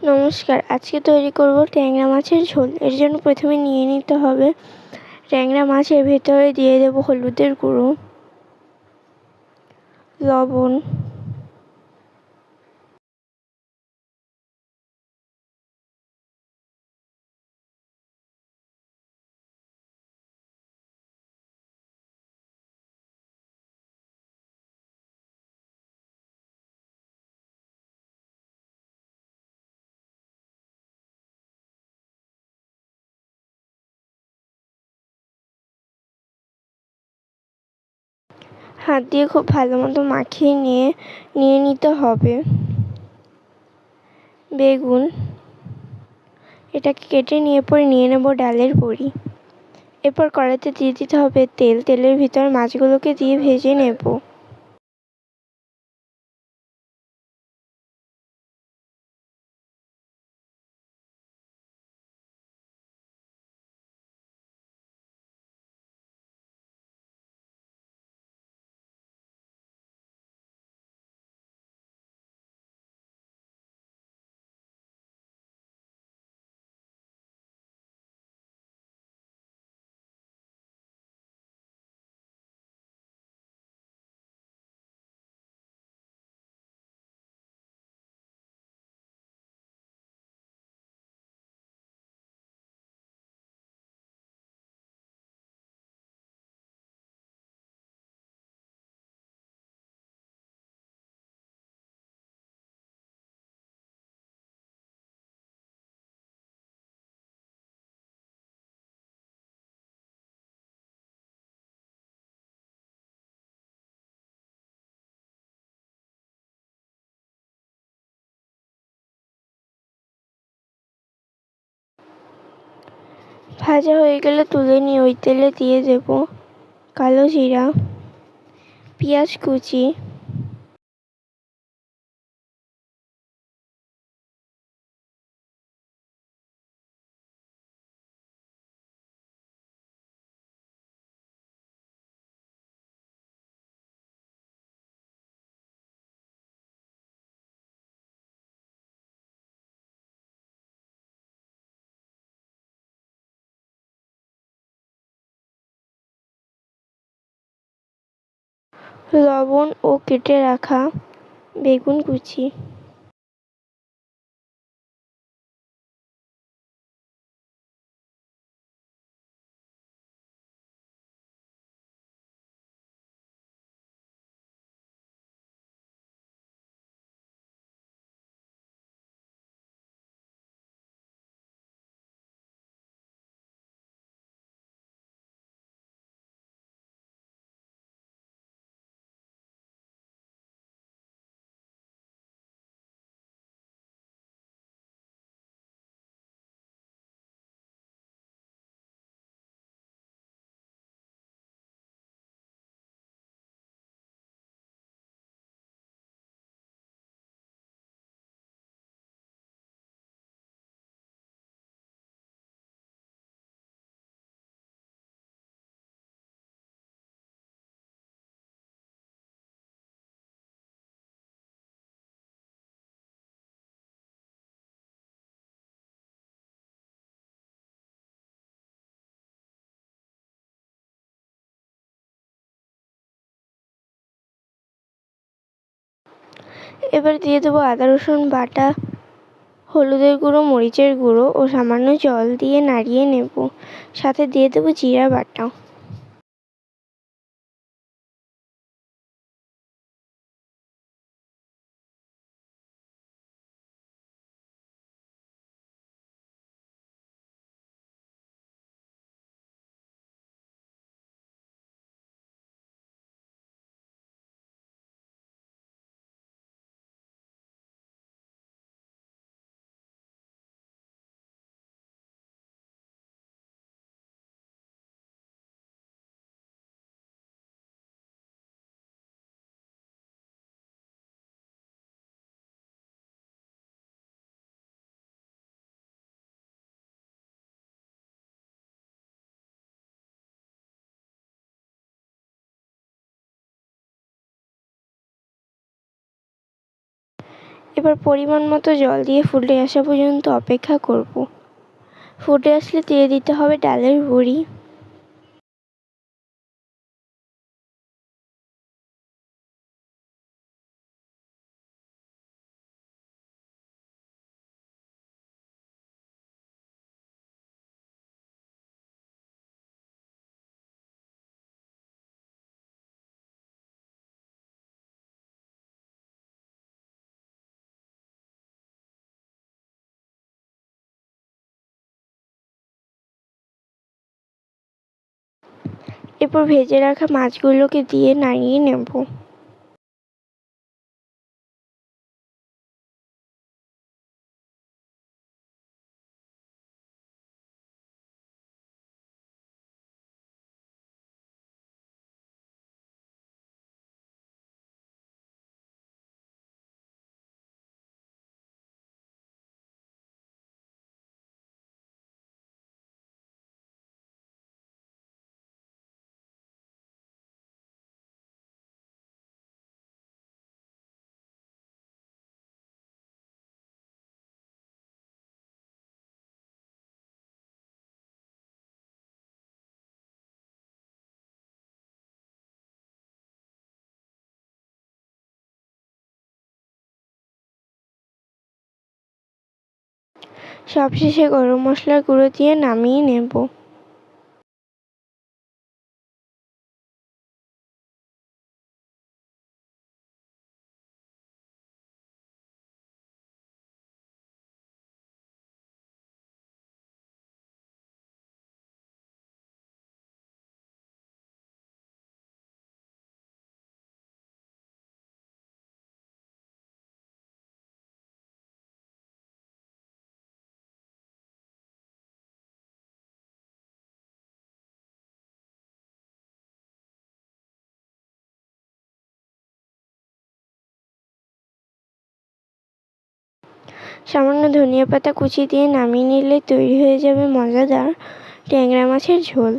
নমস্কার, আজকে তৈরি করব ট্যাংরা মাছের ঝোল। এর জন্য প্রথমে নিয়ে নিতে হবে ট্যাংরা মাছের ভেতরে দিয়ে দেব হলুদের গুঁড়ো, লবণ, হাত দিয়ে খুব ভালো মতো মাখিয়ে নিয়ে নিতে হবে। বেগুন, এটাকে কেটে নিয়ে নেব ডালের বড়ি। এরপর কড়াইতে দিয়ে দিতে হবে তেল। তেলের ভিতর মাছগুলোকে দিয়ে ভেজে নেব। ভাজা হয়ে গেলে তুলে নিয়ে ওই তেলে দিয়ে দেব কালো জিরা, পেঁয়াজ কুচি, লবণ ও কেটে রাখা বেগুন কুচি। এবার দিয়ে দেবো আদা রসুন বাটা, হলুদের গুঁড়ো, মরিচের গুঁড়ো ও সামান্য জল দিয়ে নাড়িয়ে নেব। সাথে দিয়ে দেবো জিরা বাটা। এবার পরিমাণ মতো জল দিয়ে ফুটে আসা পর্যন্ত অপেক্ষা করব। ফুটে আসলে দিয়ে দিতে হবে ডালের বড়ি। এরপর ভেজে রাখা মাছগুলোকে দিয়ে নাড়িয়ে নেব। সবশেষে গরম মশলার গুঁড়ো দিয়ে নামিয়ে নেব। সামান্য ধনিয়া পাতা কুচি দিয়ে নামিয়ে নিলে তৈরি হয়ে যাবে মজাদার ট্যাংরা মাছের ঝোল।